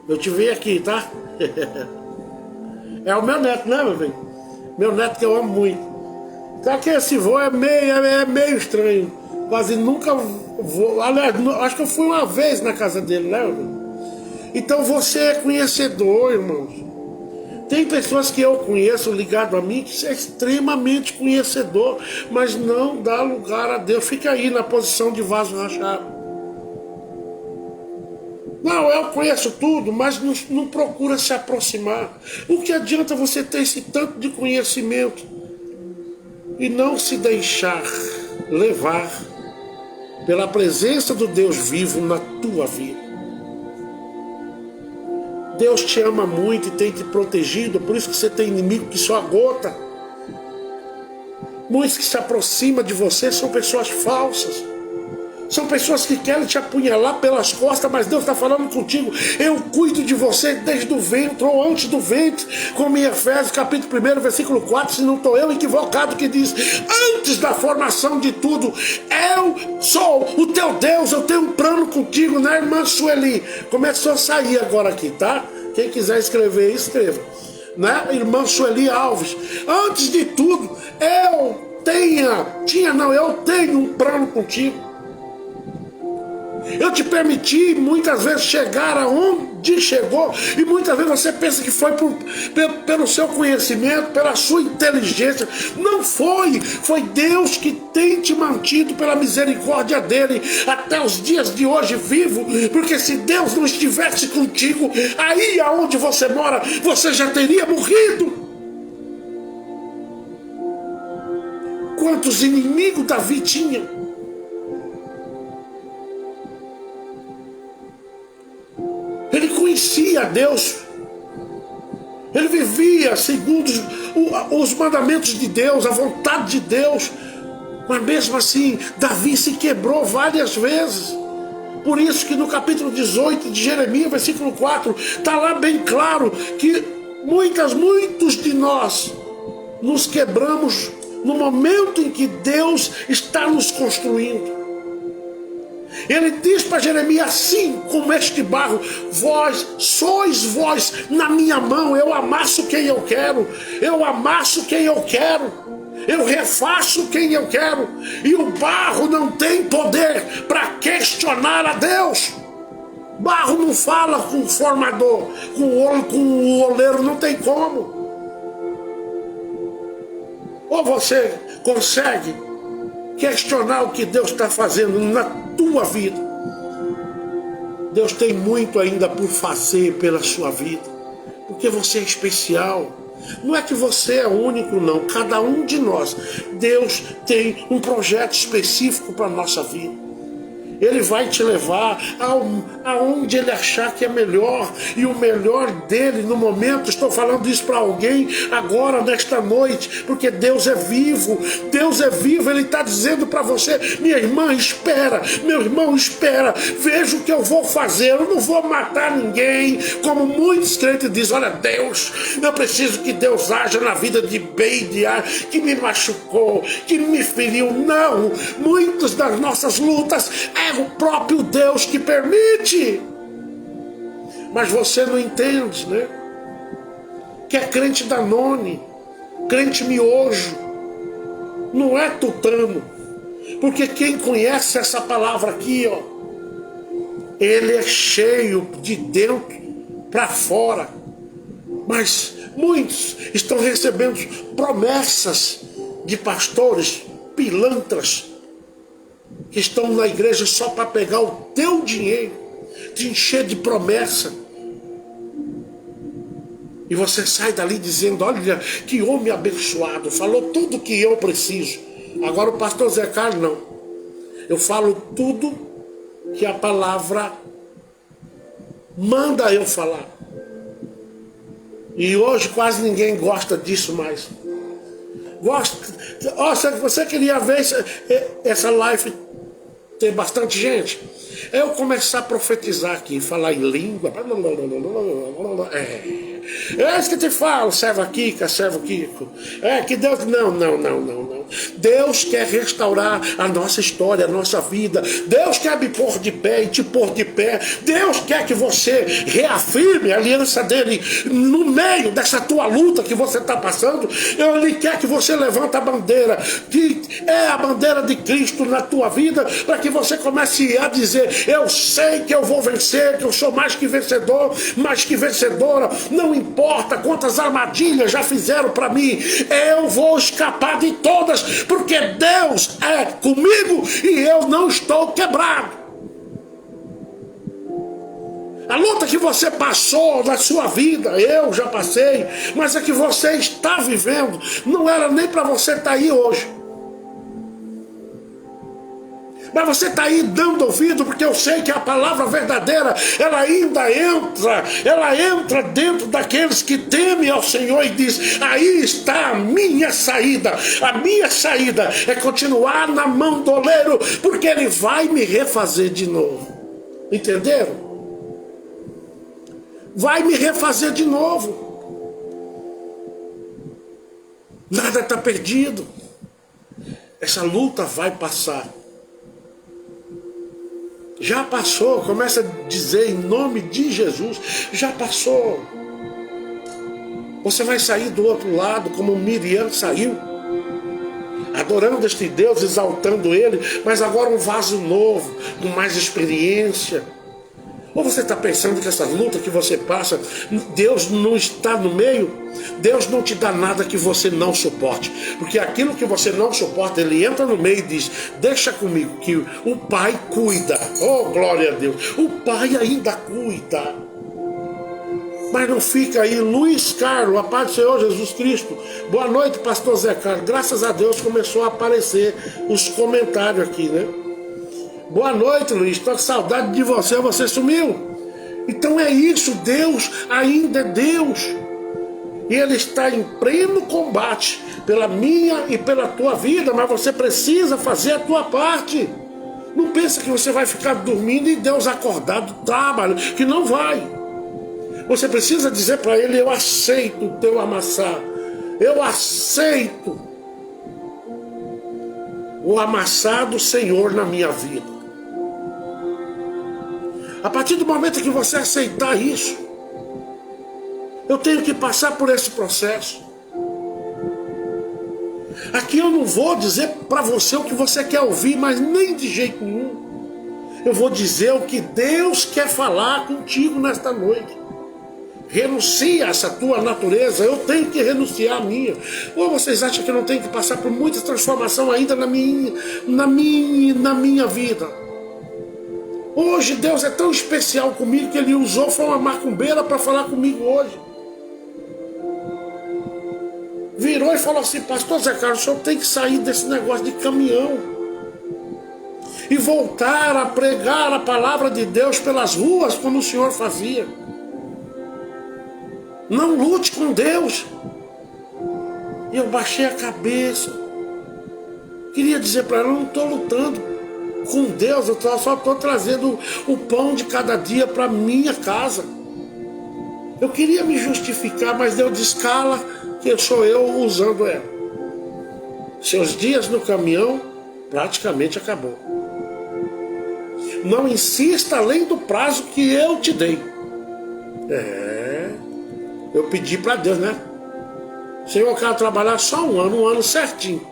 [SPEAKER 1] eu te vi aqui, tá? É o meu neto, né, meu bem? Meu neto que eu amo muito. Só que esse voo é meio estranho. Quase nunca vou. Aliás, acho que eu fui uma vez na casa dele, né, meu bem? Então você é conhecedor, irmãos. Tem pessoas que eu conheço ligado a mim que é extremamente conhecedor, mas não dá lugar a Deus. Fica aí na posição de vaso rachado. Não, eu conheço tudo, mas não procura se aproximar. O que adianta você ter esse tanto de conhecimento e não se deixar levar pela presença do Deus vivo na tua vida? Deus te ama muito e tem te protegido, por isso que você tem inimigo que só agota. Muitos que se aproximam de você são pessoas falsas. São pessoas que querem te apunhalar pelas costas, mas Deus está falando contigo. Eu cuido de você desde o ventre ou antes do ventre, como em Efésios capítulo 1, versículo 4, se não estou eu equivocado, que diz: antes da formação de tudo, eu sou o teu Deus, eu tenho um plano contigo, né, irmã Sueli? Começou a sair agora aqui, tá? Quem quiser escrever, escreva. Né, irmã Sueli Alves? Antes de tudo, eu tenho um plano contigo. Eu te permiti muitas vezes chegar aonde chegou, e muitas vezes você pensa que foi pelo seu conhecimento, pela sua inteligência. Não foi, foi Deus que tem te mantido pela misericórdia dele até os dias de hoje vivo, porque se Deus não estivesse contigo, aí aonde você mora, você já teria morrido. Quantos inimigos Davi tinha? Ele conhecia Deus, ele vivia segundo os mandamentos de Deus, a vontade de Deus, mas mesmo assim, Davi se quebrou várias vezes. Por isso que no capítulo 18 de Jeremias, versículo 4, está lá bem claro que muitos de nós nos quebramos no momento em que Deus está nos construindo. Ele diz para Jeremias: assim como este barro, sois vós na minha mão, eu amasso quem eu quero, eu refaço quem eu quero, e o barro não tem poder para questionar a Deus. Barro não fala com o formador, com o oleiro, não tem como. Ou você consegue questionar o que Deus está fazendo na tua vida? Deus tem muito ainda por fazer pela sua vida, porque você é especial. Não é que você é único, não. Cada um de nós, Deus tem um projeto específico para a nossa vida. Ele vai te levar aonde ele achar que é melhor, e o melhor dele no momento. Estou falando isso para alguém agora, nesta noite, porque Deus é vivo. Deus é vivo. Ele está dizendo para você: minha irmã, espera, meu irmão, espera, veja o que eu vou fazer. Eu não vou matar ninguém, como muitos crentes dizem. Olha, Deus, eu preciso que Deus haja na vida de Beidia, que me machucou, que me feriu. Não, muitas das nossas lutas é o próprio Deus que permite. Mas você não entende, né? que é crente Danone, crente miojo, não é tutano. Porque quem conhece essa palavra aqui, ó, ele é cheio de dentro para fora. Mas muitos estão recebendo promessas de pastores pilantras que estão na igreja só para pegar o teu dinheiro, te encher de promessa. E você sai dali dizendo: olha, que homem abençoado, falou tudo que eu preciso. Agora o pastor Zé Carlos não. Eu falo tudo que a palavra manda eu falar. E hoje quase ninguém gosta disso mais. Se você queria ver essa live ter bastante gente, eu começar a profetizar aqui, falar em língua. É isso que te falo, servo Kika, servo Kiko. É que Deus. Não. Deus quer restaurar a nossa história, a nossa vida. Deus quer me pôr de pé e te pôr de pé. Deus quer que você reafirme a aliança dele no meio dessa tua luta que você está passando. Ele quer que você levante a bandeira, que é a bandeira de Cristo na tua vida, para que você comece a dizer: eu sei que eu vou vencer, que eu sou mais que vencedor, mais que vencedora. Não importa quantas armadilhas já fizeram para mim, eu vou escapar de todas, porque Deus é comigo e eu não estou quebrado. A luta que você passou na sua vida, eu já passei, mas a que você está vivendo não era nem para você estar aí hoje. Mas você está aí dando ouvido, porque eu sei que a palavra verdadeira, ela ainda entra dentro daqueles que temem ao Senhor e diz: aí está a minha saída. A minha saída é continuar na mão do oleiro, porque ele vai me refazer de novo. Entenderam? Vai me refazer de novo. Nada está perdido. Essa luta vai passar. Já passou, começa a dizer em nome de Jesus, já passou. Você vai sair do outro lado como Miriam saiu, adorando este Deus, exaltando ele, mas agora um vaso novo, com mais experiência. Ou você está pensando que essa luta que você passa, Deus não está no meio? Deus não te dá nada que você não suporte. Porque aquilo que você não suporta, ele entra no meio e diz: deixa comigo, que o Pai cuida. Oh, glória a Deus. O Pai ainda cuida. Mas não fica aí. Luiz Carlos, a paz do Senhor Jesus Cristo. Boa noite, pastor Zé Carlos. Graças a Deus começou a aparecer os comentários aqui, né? Boa noite, Luiz, estou com saudade de você, você sumiu. Então é isso, Deus ainda é Deus. E Ele está em pleno combate pela minha e pela tua vida, mas você precisa fazer a tua parte. Não pensa que você vai ficar dormindo e Deus acordado do trabalho, que não vai. Você precisa dizer para Ele: eu aceito o teu amassar, eu aceito o amassar do Senhor na minha vida. A partir do momento que você aceitar isso, eu tenho que passar por esse processo. Aqui eu não vou dizer para você o que você quer ouvir, mas nem de jeito nenhum. Eu vou dizer o que Deus quer falar contigo nesta noite. Renuncia a essa tua natureza, eu tenho que renunciar a minha. Ou vocês acham que eu não tenho que passar por muita transformação ainda na minha vida? Hoje Deus é tão especial comigo que Ele usou foi uma macumbeira para falar comigo hoje. Virou e falou assim: pastor Zé Carlos, o senhor tem que sair desse negócio de caminhão e voltar a pregar a palavra de Deus pelas ruas como o senhor fazia. Não lute com Deus. E eu baixei a cabeça. Queria dizer para ela: eu não estou lutando com Deus, eu só estou trazendo o pão de cada dia para minha casa. Eu queria me justificar, mas Deus disse: cala, que sou eu usando ela. Seus dias no caminhão praticamente acabou. Não insista além do prazo que eu te dei. Eu pedi para Deus, né? Senhor, eu quero trabalhar só um ano certinho.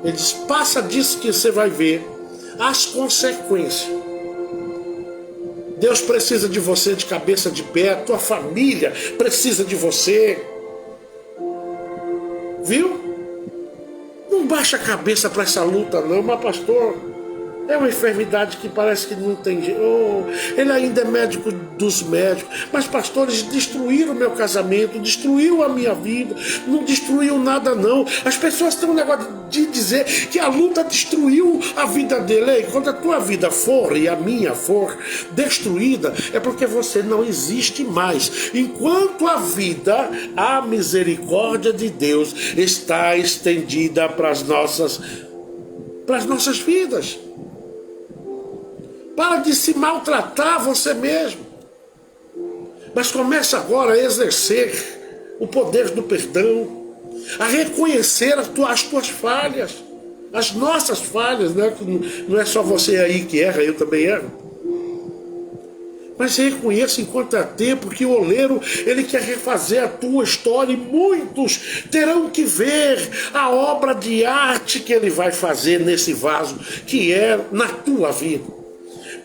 [SPEAKER 1] Ele diz, passa disso que você vai ver as consequências. Deus precisa de você de cabeça de pé, tua família precisa de você. Viu? Não baixa a cabeça para essa luta não, mas pastor, é uma enfermidade que parece que não tem jeito. Oh, ele ainda é médico dos médicos. Mas pastor, eles destruíram o meu casamento, destruiu a minha vida, não destruiu nada não. As pessoas têm um negócio de dizer que a luta destruiu a vida dele. Ei, quando a tua vida for e a minha for destruída, é porque você não existe mais. Enquanto a vida, a misericórdia de Deus está estendida para as nossas vidas. Para de se maltratar você mesmo. Mas começa agora a exercer o poder do perdão, a reconhecer as tuas falhas, as nossas falhas, né? Não é só você aí que erra, eu também erro. Mas reconheça enquanto há tempo que o oleiro, ele quer refazer a tua história, e muitos terão que ver a obra de arte que ele vai fazer nesse vaso, que é na tua vida.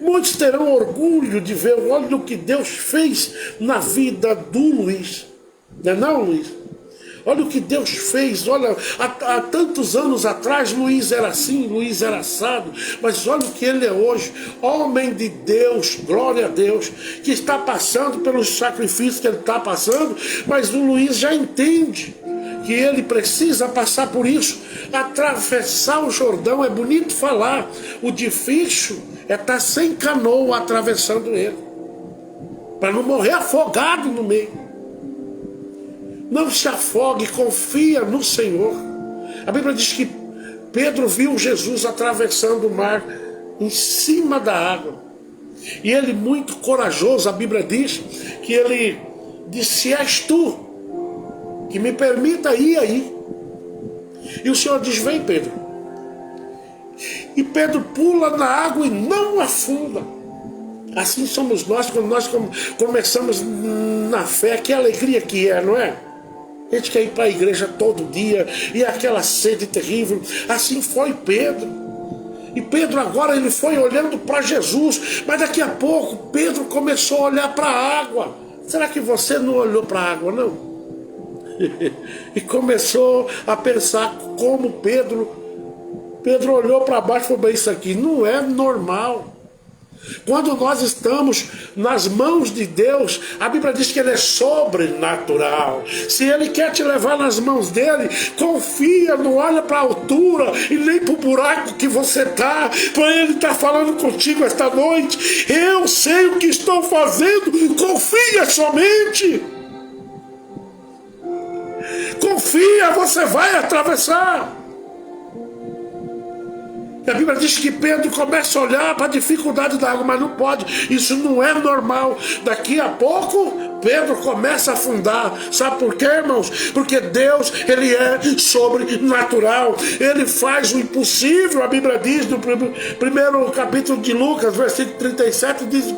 [SPEAKER 1] Muitos terão orgulho de ver, olha o que Deus fez na vida do Luiz. Não é não, Luiz? Olha o que Deus fez, olha, há tantos anos atrás Luiz era assim, Luiz era assado, mas olha o que ele é hoje, homem de Deus, glória a Deus, que está passando pelos sacrifícios que ele está passando, mas o Luiz já entende que ele precisa passar por isso, atravessar o Jordão. É bonito falar, o difícil é estar sem canoa atravessando ele, para não morrer afogado no meio. Não se afogue, confia no Senhor. A Bíblia diz que Pedro viu Jesus atravessando o mar em cima da água. E ele, muito corajoso, a Bíblia diz que ele disse, és tu que me permita ir aí. E o Senhor diz, vem Pedro. E Pedro pula na água e não afunda. Assim somos nós, quando nós começamos na fé, que alegria que é, não é? A gente quer ir para a igreja todo dia, e aquela sede terrível. Assim foi Pedro. E Pedro agora ele foi olhando para Jesus, mas daqui a pouco Pedro começou a olhar para a água. Será que você não olhou para a água, não? E começou a pensar como Pedro olhou para baixo e falou, bem, isso aqui não é normal. Quando nós estamos nas mãos de Deus, a Bíblia diz que Ele é sobrenatural. Se Ele quer te levar nas mãos dEle, confia, não olha para a altura e nem para o buraco que você está. Para Ele estar falando contigo esta noite, eu sei o que estou fazendo, confia somente. Confia, você vai atravessar. A Bíblia diz que Pedro começa a olhar para a dificuldade da água, mas não pode, isso não é normal. Daqui a pouco Pedro começa a afundar. Sabe por quê, irmãos? Porque Deus, Ele é sobrenatural. Ele faz o impossível. A Bíblia diz no primeiro capítulo de Lucas, versículo 37, diz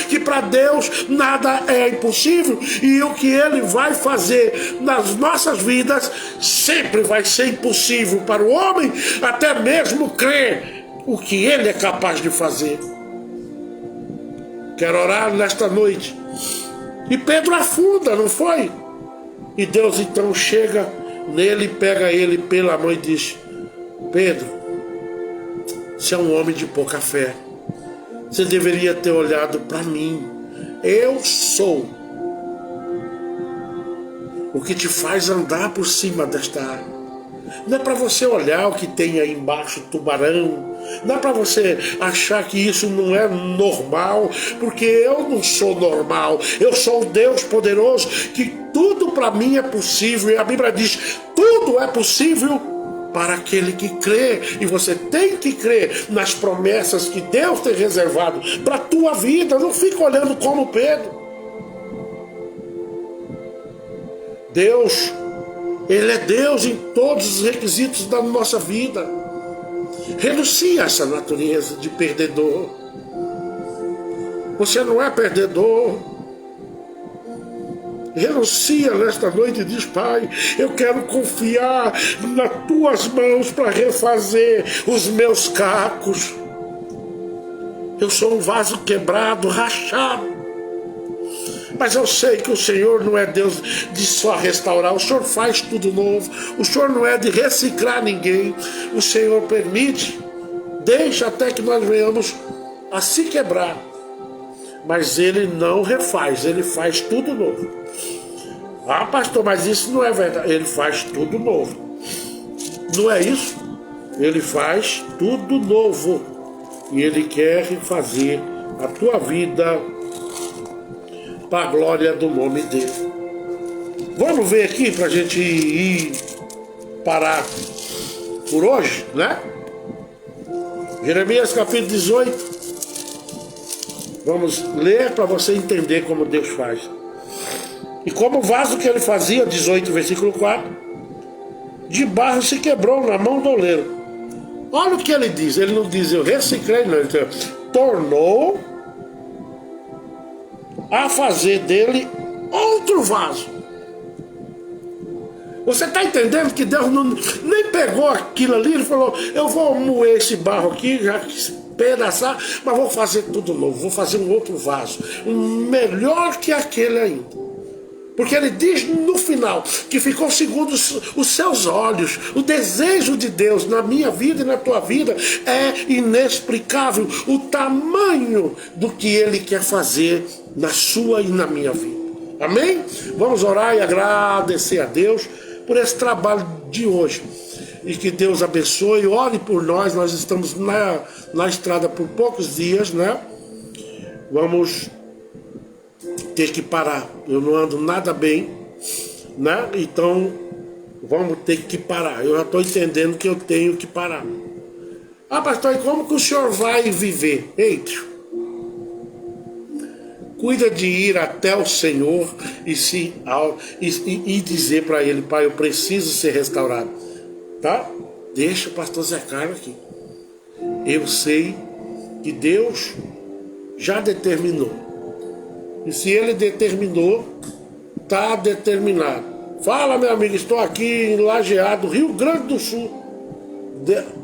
[SPEAKER 1] que para Deus nada é impossível. E o que Ele vai fazer nas nossas vidas sempre vai ser impossível para o homem, até mesmo crer o que Ele é capaz de fazer. Quero orar nesta noite. E Pedro afunda, não foi? E Deus então chega nele, pega ele pela mão e diz, Pedro, você é um homem de pouca fé. Você deveria ter olhado para mim. Eu sou o que te faz andar por cima desta água. Não é para você olhar o que tem aí embaixo, tubarão. Não é para você achar que isso não é normal, porque eu não sou normal. Eu sou o Deus poderoso, que tudo para mim é possível. E a Bíblia diz, tudo é possível para aquele que crê. E você tem que crer nas promessas que Deus tem reservado para a tua vida. Não fica olhando como Pedro. Deus, Ele é Deus em todos os requisitos da nossa vida. Renuncia a essa natureza de perdedor. Você não é perdedor. Renuncia nesta noite e diz: Pai, eu quero confiar nas tuas mãos para refazer os meus cacos. Eu sou um vaso quebrado, rachado. Mas eu sei que o Senhor não é Deus de só restaurar. O Senhor faz tudo novo. O Senhor não é de reciclar ninguém. O Senhor permite, deixa até que nós venhamos a se quebrar. Mas Ele não refaz, Ele faz tudo novo. Ah, pastor, mas isso não é verdade. Ele faz tudo novo. Não é isso? Ele faz tudo novo. E Ele quer fazer a tua vida para a glória do nome dele. Vamos ver aqui para a gente ir parar por hoje, né? Jeremias capítulo 18. Vamos ler para você entender como Deus faz. E como o vaso que ele fazia, 18, versículo 4, de barro se quebrou na mão do oleiro. Olha o que ele diz. Ele não diz eu reciclei, não. Ele diz, tornou a fazer dele outro vaso. Você está entendendo que Deus nem pegou aquilo ali, ele falou, eu vou moer esse barro aqui, já pedaçar, mas vou fazer tudo novo, vou fazer um outro vaso, um melhor que aquele ainda. Porque ele diz no final que ficou segundo os seus olhos. O desejo de Deus na minha vida e na tua vida é inexplicável. O tamanho do que Ele quer fazer na sua e na minha vida. Amém? Vamos orar e agradecer a Deus por esse trabalho de hoje. E que Deus abençoe, ore por nós. Nós estamos na estrada por poucos dias, né? Vamos ter que parar. Eu não ando nada bem, né? Então vamos ter que parar. Eu já estou entendendo que eu tenho que parar. Ah, pastor, e como que o senhor vai viver? Eita, cuida de ir até o Senhor e dizer para Ele, Pai, eu preciso ser restaurado, tá? Deixa o pastor Zé Carlos aqui. Eu sei que Deus já determinou. E se Ele determinou, está determinado. Fala, meu amigo, estou aqui em Lajeado, Rio Grande do Sul,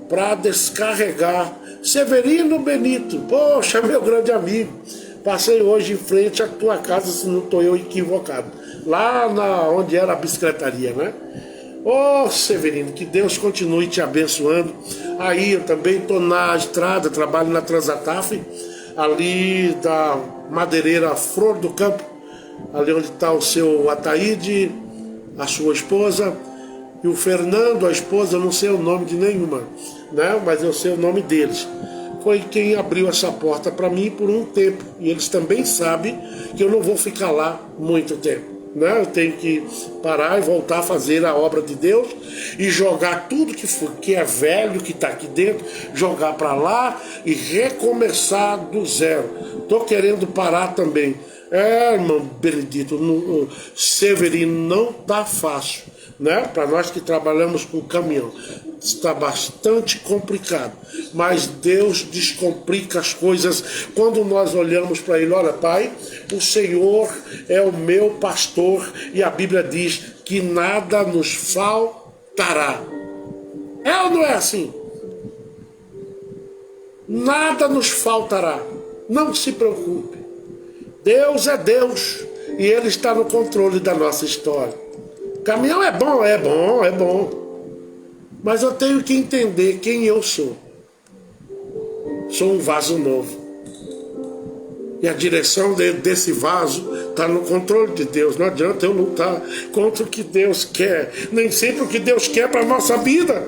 [SPEAKER 1] para descarregar Severino Benito. Poxa, meu grande amigo, passei hoje em frente à tua casa, se não estou eu equivocado. Lá onde era a bicicletaria, né? Ô Severino, que Deus continue te abençoando. Aí eu também estou na estrada, trabalho na Transataf, ali da madeireira Flor do Campo, ali onde está o seu Ataíde, a sua esposa, e o Fernando, a esposa, eu não sei o nome de nenhuma, né? Mas eu sei o nome deles. Foi quem abriu essa porta para mim por um tempo, e eles também sabem que eu não vou ficar lá muito tempo, né? Eu tenho que parar e voltar a fazer a obra de Deus e jogar tudo que é velho, que está aqui dentro, jogar para lá e recomeçar do zero. Estou querendo parar também. Irmão Benedito, Severino, não está fácil, né? Para nós que trabalhamos com caminhão, está bastante complicado, mas Deus descomplica as coisas quando nós olhamos para Ele. Olha, Pai, o Senhor é o meu pastor e a Bíblia diz que nada nos faltará. É ou não é assim? Nada nos faltará. Não se preocupe. Deus é Deus e Ele está no controle da nossa história. Caminhão é bom, é bom, é bom. Mas eu tenho que entender quem eu sou. Sou um vaso novo. E a direção desse vaso está no controle de Deus. Não adianta eu lutar contra o que Deus quer. Nem sempre o que Deus quer para a nossa vida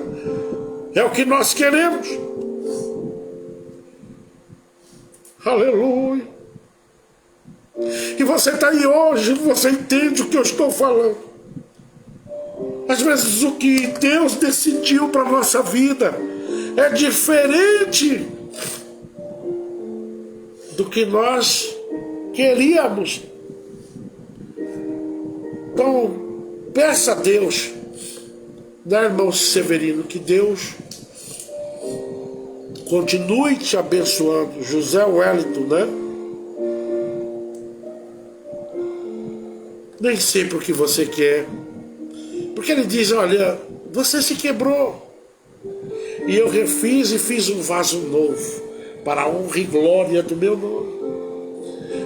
[SPEAKER 1] é o que nós queremos. Aleluia. E você está aí hoje, você entende o que eu estou falando. Às vezes o que Deus decidiu para a nossa vida é diferente do que nós queríamos. Então, peça a Deus, né, irmão Severino, que Deus continue te abençoando. José Wellington, né? nem sempre o que você quer. Porque ele diz, olha, você se quebrou. E eu refiz e fiz um vaso novo, para a honra e glória do meu nome.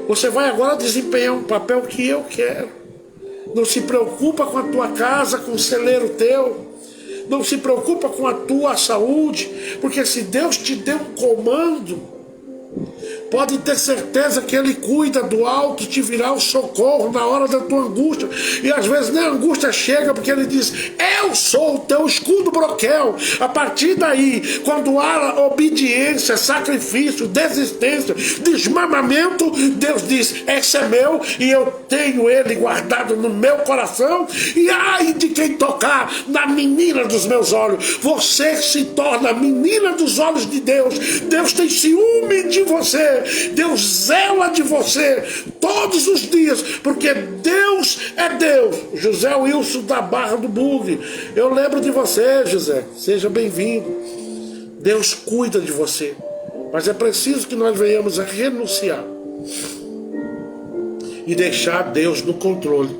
[SPEAKER 1] Você vai agora desempenhar um papel que eu quero. Não se preocupa com a tua casa, com o celeiro teu. Não se preocupa com a tua saúde, porque se Deus te deu um comando, pode ter certeza que Ele cuida do alto e te virá o socorro na hora da tua angústia. E às vezes nem a angústia chega, porque Ele diz, eu sou o teu escudo broquel. A partir daí, quando há obediência, sacrifício, desistência, desmamamento, Deus diz, esse é meu e eu tenho ele guardado no meu coração. E ai de quem tocar na menina dos meus olhos. Você se torna a menina dos olhos de Deus. Deus tem ciúme de você. Deus zela de você todos os dias, porque Deus é Deus. José Wilson da Barra do Bugre, eu lembro de você, José, seja bem-vindo. Deus cuida de você, mas é preciso que nós venhamos a renunciar e deixar Deus no controle.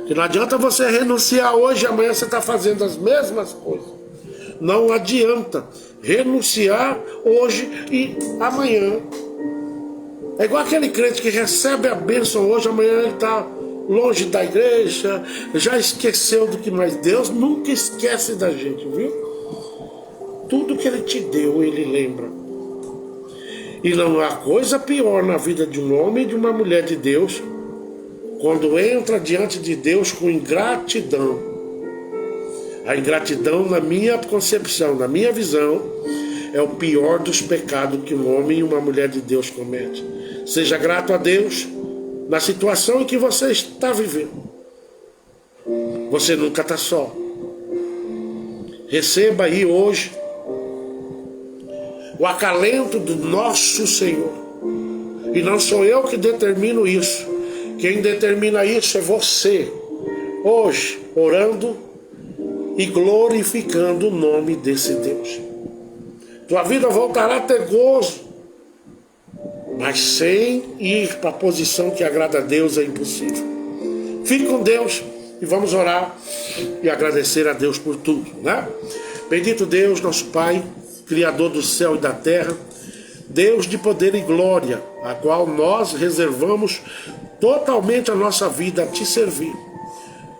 [SPEAKER 1] Que não adianta você renunciar hoje e amanhã você está fazendo as mesmas coisas. Não adianta renunciar hoje e amanhã. É igual aquele crente que recebe a bênção hoje, amanhã ele está longe da igreja, já esqueceu do que mais. Deus nunca esquece da gente, viu? Tudo que Ele te deu, Ele lembra. E não há coisa pior na vida de um homem e de uma mulher de Deus, quando entra diante de Deus com ingratidão. A ingratidão, na minha concepção, na minha visão, é o pior dos pecados que um homem e uma mulher de Deus comete. Seja grato a Deus na situação em que você está vivendo. Você nunca está só. Receba aí hoje o acalento do nosso Senhor. E não sou eu que determino isso. Quem determina isso é você. Hoje, orando e glorificando o nome desse Deus. Tua vida voltará a ter gozo, mas sem ir para a posição que agrada a Deus é impossível. Fique com Deus e vamos orar e agradecer a Deus por tudo, né? Bendito Deus, nosso Pai, Criador do céu e da terra, Deus de poder e glória, a qual nós reservamos totalmente a nossa vida a Te servir.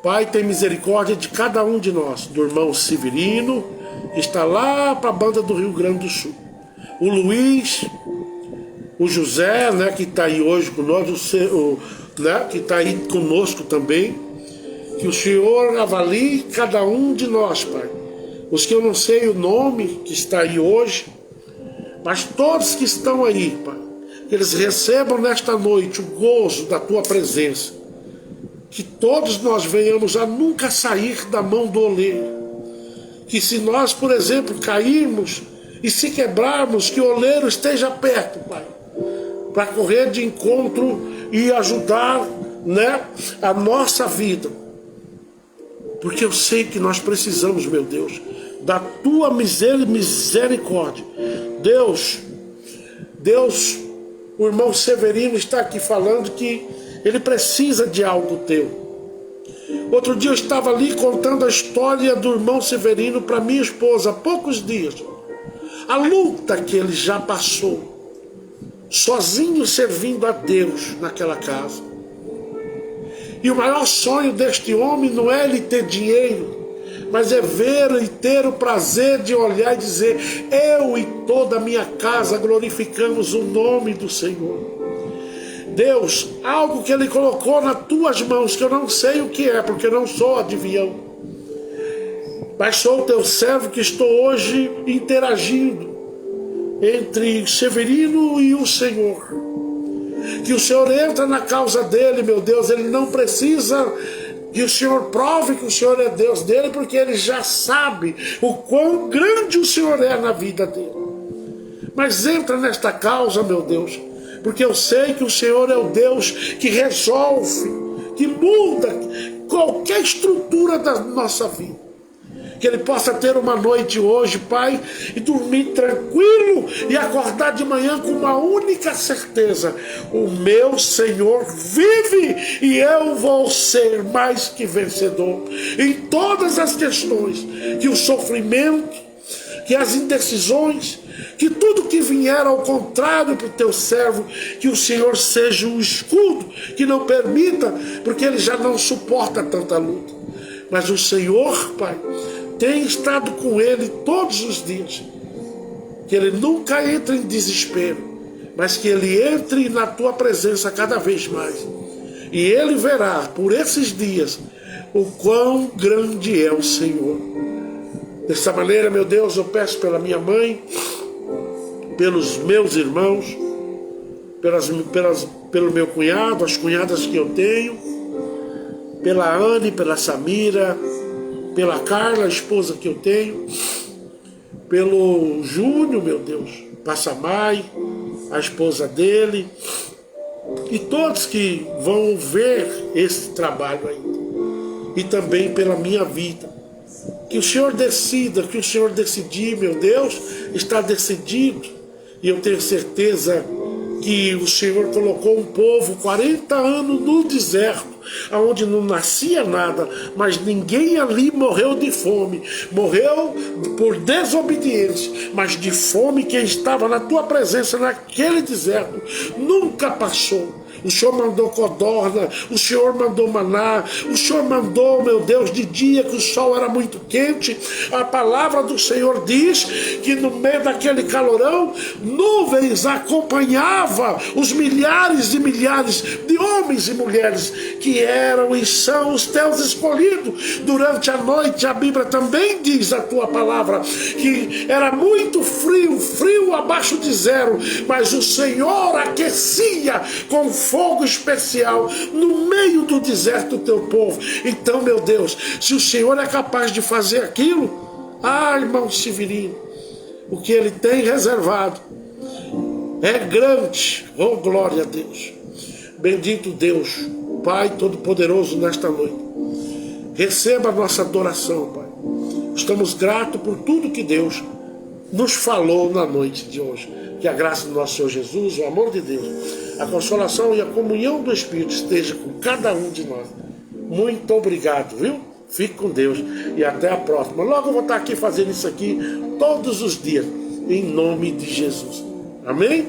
[SPEAKER 1] Pai, tem misericórdia de cada um de nós, do irmão Severino, que está lá para a banda do Rio Grande do Sul, o Luiz, o José, né, que está aí hoje conosco, que está aí conosco também. Que o Senhor avalie cada um de nós, Pai. Os que eu não sei o nome que está aí hoje, mas todos que estão aí, Pai, que eles recebam nesta noite o gozo da Tua presença. Que todos nós venhamos a nunca sair da mão do oleiro. Que se nós, por exemplo, cairmos e se quebrarmos, que o oleiro esteja perto, Pai, para correr de encontro e ajudar, né, a nossa vida. Porque eu sei que nós precisamos, meu Deus, da Tua misericórdia. Deus, o irmão Severino está aqui falando que ele precisa de algo Teu. Outro dia eu estava ali contando a história do irmão Severino para minha esposa, há poucos dias. A luta que ele já passou, sozinho servindo a Deus naquela casa. E o maior sonho deste homem não é ele ter dinheiro, mas é ver e ter o prazer de olhar e dizer: eu e toda a minha casa glorificamos o nome do Senhor. Deus, algo que Ele colocou nas Tuas mãos, que eu não sei o que é, porque eu não sou adivinhão, mas sou o Teu servo que estou hoje interagindo entre Severino e o Senhor. Que o Senhor entra na causa dele, meu Deus. Ele não precisa que o Senhor prove que o Senhor é Deus dele, porque ele já sabe o quão grande o Senhor é na vida dele. Mas entra nesta causa, meu Deus, porque eu sei que o Senhor é o Deus que resolve, que muda qualquer estrutura da nossa vida. Que ele possa ter uma noite hoje, Pai, e dormir tranquilo e acordar de manhã com uma única certeza: o meu Senhor vive e eu vou ser mais que vencedor em todas as questões, que o sofrimento, que as indecisões, que tudo que vier ao contrário para o teu servo, que o Senhor seja um escudo, que não permita, porque ele já não suporta tanta luta. Mas o Senhor, Pai, tem estado com ele todos os dias. Que ele nunca entre em desespero, mas que ele entre na tua presença cada vez mais. E ele verá por esses dias o quão grande é o Senhor. Dessa maneira, meu Deus, eu peço pela minha mãe, pelos meus irmãos, pelo meu cunhado, as cunhadas que eu tenho, pela Anne, pela Samira, pela Carla, a esposa que eu tenho, pelo Júnior, meu Deus, Passamai, a esposa dele, e todos que vão ver esse trabalho ainda, e também pela minha vida. Que o Senhor decida, que o Senhor decidir, meu Deus, está decidido, e eu tenho certeza que o Senhor colocou um povo 40 anos no deserto, onde não nascia nada, mas ninguém ali morreu de fome, morreu por desobediência, mas de fome quem estava na tua presença naquele deserto nunca passou. O Senhor mandou codorna, o Senhor mandou maná, o Senhor mandou, meu Deus, de dia que o sol era muito quente. A palavra do Senhor diz que no meio daquele calorão, nuvens acompanhavam os milhares e milhares de homens e mulheres que eram e são os teus escolhidos. Durante a noite, a Bíblia também diz, a tua palavra, que era muito frio, frio abaixo de zero, mas o Senhor aquecia com fogo especial no meio do deserto do teu povo. Então, meu Deus, se o Senhor é capaz de fazer aquilo, irmão Severino, o que ele tem reservado é grande. Oh, glória a Deus. Bendito Deus, Pai Todo-Poderoso, nesta noite. Receba a nossa adoração, Pai. Estamos gratos por tudo que Deus nos falou na noite de hoje. Que a graça do nosso Senhor Jesus, o amor de Deus, a consolação e a comunhão do Espírito esteja com cada um de nós. Muito obrigado, viu? Fique com Deus e até a próxima. Logo eu vou estar aqui fazendo isso aqui todos os dias, em nome de Jesus. Amém?